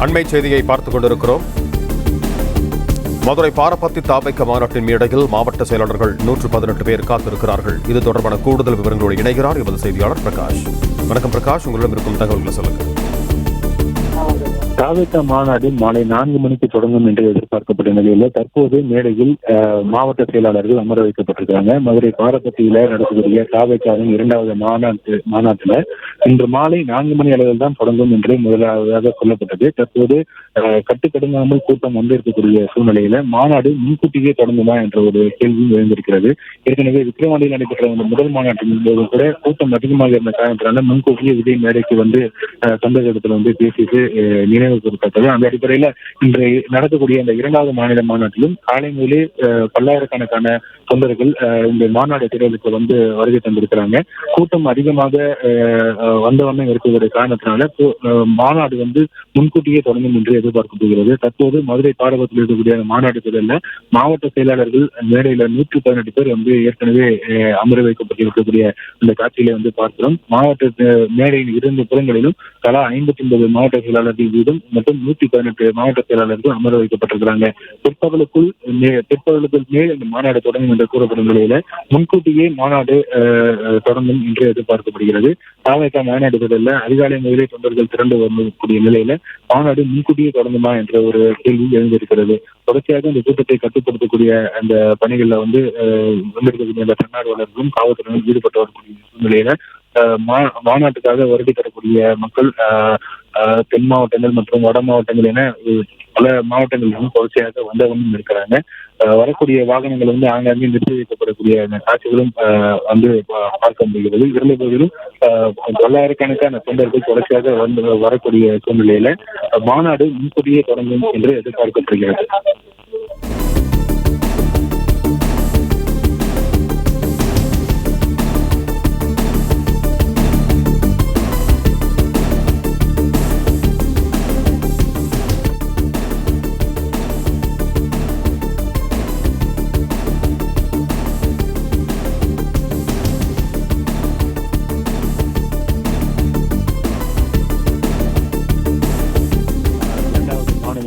அண்மை செய்தியை பார்த்துக் கொண்டிருக்கிறோம். மதுரை பாரபத்தி தாபைக்க மாநாட்டின் மேடையில் மாவட்ட செயலாளர்கள் 118 பேர் காத்திருக்கிறார்கள். இது தொடர்பான கூடுதல் விவரங்களோடு இணைகிறார் எமது செய்தியாளர் பிரகாஷ். வணக்கம் பிரகாஷ், உங்களிடம் இருக்கும் தகவல்களை சொல்லுங்கள். தாவேகா மாநாடு மாலை 4 மணிக்கு தொடங்கும் என்று எதிர்பார்க்கப்பட்ட நிலையில் தற்போது மேடையில் மாவட்ட செயலாளர்கள் அமர வைக்கப்பட்டிருக்காங்க. மதுரை பாரபத்தியில நடக்கக்கூடிய தாவேகாவின் 2வது மாநாட்டில் இன்று மாலை 4 மணி அளவில் தான் தொடங்கும் என்று முதலாவதாக சொல்லப்பட்டது. தற்போது கட்டுக்கடுங்காமல் கூட்டம் வந்திருக்கக்கூடிய சூழ்நிலையில மாநாடு முன்கூட்டியே தொடங்குமா என்ற ஒரு கேள்வியும் எழுந்திருக்கிறது. ஏற்கனவே விக்கிரவாண்டியில் நடைபெற்ற முதல் மாநாட்டின் போது கூட கூட்டம் அதிகமாக இருந்த காரணத்தினால முன்கூட்டியே விஜய் மேடைக்கு வந்து தமிழகத்தில் வந்து பேசிட்டு நினைவு கூறப்பட்டது. அந்த அடிப்படையில இன்று நடக்கக்கூடிய இந்த 2வது மாநில மாநாட்டிலும் காலை முதலே பல்லாயிரக்கணக்கான தொண்டர்கள் இந்த மாநாடு திடலுக்கு வந்து வருகை தந்திருக்கிறாங்க. கூட்டம் அதிகமாக வந்த வண்ணம் இருக்கக்கூடிய காரணத்தினால மாநாடு வந்து முன்கூட்டியே தொடங்கும் என்று எதிர்பார்க்கப்படுகிறது. தற்போது மதுரை பாரபத்தில் இருக்கக்கூடிய மாநாடு திடல்ல மாவட்ட செயலாளர்கள் மேடையில 118 பேர் வந்து ஏற்கனவே அமர வைக்கப்பட்டிருக்கக்கூடிய இந்த காட்சியில வந்து பார்க்கிறோம். மாவட்ட மேடையின் 2 புறங்களிலும் தலா 59 மாவட்ட செயலாளர்கள் வீதம் மற்றும் 118 மாவட்ட செயலாளர்கள் அமர வைக்கப்பட்டிருக்கிறாங்க. பிற்பகலுக்கு மேல் இந்த மாநாடு தொடங்கும் என்று கூறப்படும் நிலையில முன்கூட்டியே மாநாடு தொடங்கும் என்று எதிர்பார்க்கப்படுகிறது. தாவேகா மாநாடு திடல்ல அதிகாலை முதலே தொண்டர்கள் திரண்டு வரக்கூடிய நிலையில மாநாடு முன்கூட்டியே தொடங்குமா என்ற ஒரு கேள்வி எழுந்திருக்கிறது. தொடர்ச்சியாக இந்த கூட்டத்தை கட்டுப்படுத்தக்கூடிய அந்த பணிகள்ல வந்து வந்திருக்கக்கூடிய அந்த தன்னார்வலர்களும் காவல்துறையினரும் ஈடுபட்டு வரக்கூடிய சூழ்நிலையில மாநாட்டுக்காக வருகை தரக்கூடிய மக்கள் தென் மாவட்டங்கள் மற்றும் வட மாவட்டங்கள் என பல மாவட்டங்களிலும் தொடர்ச்சியாக வந்தவங்களும் இருக்கிறாங்க. வரக்கூடிய வாகனங்கள் வந்து ஆங்காங்கே நிறுத்தி வைக்கப்படக்கூடிய காட்சிகளும் வந்து பார்க்க முடிகிறது. இரண்டு பகுதியிலும் பல்லாயிரக்கணக்கான தொண்டர்கள் தொடர்ச்சியாக வந்து வரக்கூடிய சூழ்நிலையில மாநாடு முன்கூட்டியே தொடங்கும் என்று எதிர்பார்க்கப்படுகிறது.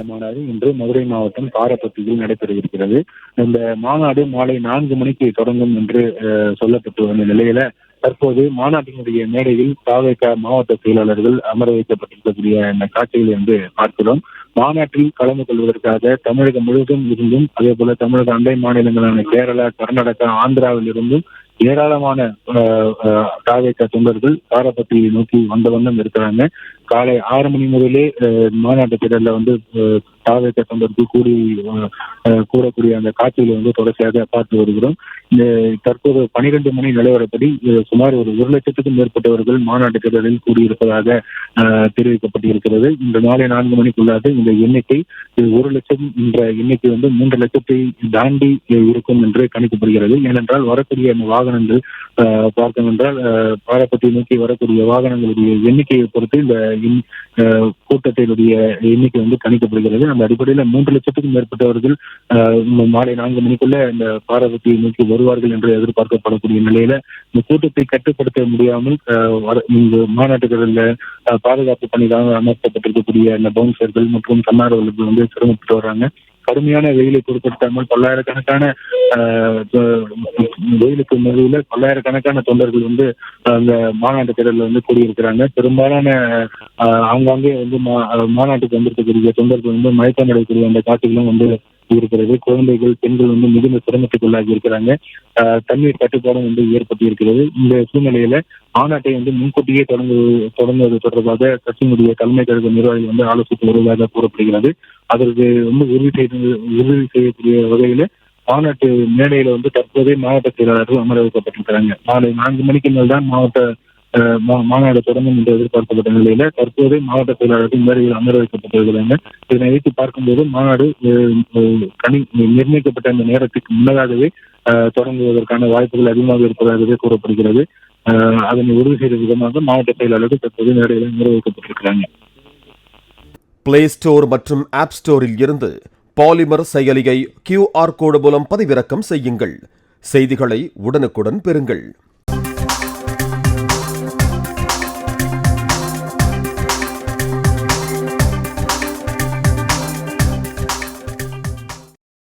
மாநாடு இன்று மதுரை மாவட்டம் பாரபத்தியில் நடைபெறவிருக்கிறது. இந்த மாநாடு மாலை 4 மணிக்கு தொடங்கும் என்று சொல்லப்பட்டு வந்த நிலையில தற்போது மாநாட்டினுடைய மேடையில் தாவேகா மாவட்ட செயலாளர்கள் அமர வைக்கப்பட்டிருக்கக்கூடிய இந்த காட்சிகளை வந்து பார்க்கிறோம். மாநாட்டில் கலந்து கொள்வதற்காக தமிழகம் முழுவதும் இருந்தும் அதே போல தமிழக அண்டை மாநிலங்களான கேரளா, கர்நாடகா, ஆந்திராவில் இருந்தும் ஏராளமான தாவேகா தொண்டர்கள் பாரபத்தியை நோக்கி வந்த வண்ணம் இருக்கிறாங்க. காலை 6 மணி முதலே மாநாட்டு திடல்ல வந்து தாவேகா தொண்டர்கள் கூறக்கூடிய அந்த காட்சிகளை வந்து தொடர்ச்சியாக பார்த்து வருகிறோம். தற்போது 12 மணி நிலவரப்படி சுமார் ஒரு 1 லட்சத்துக்கும் மேற்பட்டவர்கள் மாநாட்டு திடலில் கூடியிருப்பதாக தெரிவிக்கப்பட்டிருக்கிறது. இன்று மாலை 4 மணிக்குள்ளாக இந்த எண்ணிக்கை 1 லட்சம் என்ற எண்ணிக்கை வந்து 3 லட்சத்தை தாண்டி இருக்கும் என்று கணிக்கப்படுகிறது. ஏனென்றால் வரக்கூடிய அந்த வாகனங்கள் பார்த்தோம் என்றால் பாரபத்தி நோக்கி வரக்கூடிய வாகனங்களுடைய எண்ணிக்கையை பொறுத்து இந்த கூட்டத்தினுடைய எண்ணிக்கை வந்து கணிக்கப்படுகிறது. அந்த அடிப்படையில் 3 லட்சத்துக்கும் மேற்பட்டவர்கள் மாலை 4 மணிக்குள்ள இந்த பாரபத்தியை நோக்கி வருவார்கள் என்று எதிர்பார்க்கப்படக்கூடிய நிலையில இந்த கூட்டத்தை கட்டுப்படுத்த முடியாமல் இந்த மாநாட்டுகளில் பாதுகாப்பு பணிக்காக அமர்த்தப்பட்டிருக்கக்கூடிய இந்த பவுன்சர்கள் மற்றும் தன்னார்வலர்கள் வந்து சிரமப்பட்டு வர்றாங்க. கடுமையான வெயிலை பொருட்படுத்தாமல் பல்லாயிரக்கணக்கான வெயிலுக்கு நடுவில் பல்லாயிரக்கணக்கான தொண்டர்கள் வந்து அந்த மாநாட்டு திடலில் வந்து கூடியிருக்கிறாங்க. பெரும்பாலான ஆங்காங்கே வந்து மாநாட்டுக்கு வந்திருக்கக்கூடிய தொண்டர்கள் வந்து மயக்கம் அடையக்கூடிய அந்த காட்சிகளும் வந்து இருக்கிறது. குழந்தைகள், பெண்கள் வந்து மிகுந்த சிரமத்துக்குள்ளாகி இருக்கிறாங்க. தண்ணீர் தட்டுப்பாடும் வந்து ஏற்பட்டு இருக்கிறது. இந்த சூழ்நிலையில மாநாட்டை வந்து முன்கூட்டியே தொடங்குவது தொடர்பாக கட்சியினுடைய தலைமை கழக நிர்வாகிகள் வந்து ஆலோசித்து வருவதாக கூறப்படுகிறது. அதற்கு வந்து உறுதி செய்யக்கூடிய வகையில மாநாட்டு மேடையில வந்து தற்போதே மாவட்ட செயலாளர்கள் அமர வைக்கப்பட்டிருக்கிறாங்க. மாலை 4 மணிக்கு மேல் தான் மாநாடு தொடங்கும் என்று எதிர்பார்க்கப்பட்ட நிலையில தற்போது மாவட்ட செயலாளர்கள் மேடையில் அமர வைக்கப்பட்டிருக்கிறாங்க. இதனை வைத்து பார்க்கும்போது மாநாடு நிர்ணயிக்கப்பட்ட அந்த நேரத்துக்கு முன்னதாகவே தொடங்குவதற்கான வாய்ப்புகள் அதிகமாக இருப்பதாகவே கூறப்படுகிறது. அதனை உறுதி செய்த விதமாக மாவட்ட செயலாளர்கள் தற்போது மேடையில் அமர வைக்கப்பட்டிருக்கிறாங்க. பிளே ஸ்டோர் மற்றும் ஆப் ஸ்டோரில் இருந்து பாலிமர் செயலியை QR கோடு மூலம் பதிவிறக்கம் செய்யுங்கள். செய்திகளை உடனுக்குடன் பெறுங்கள்.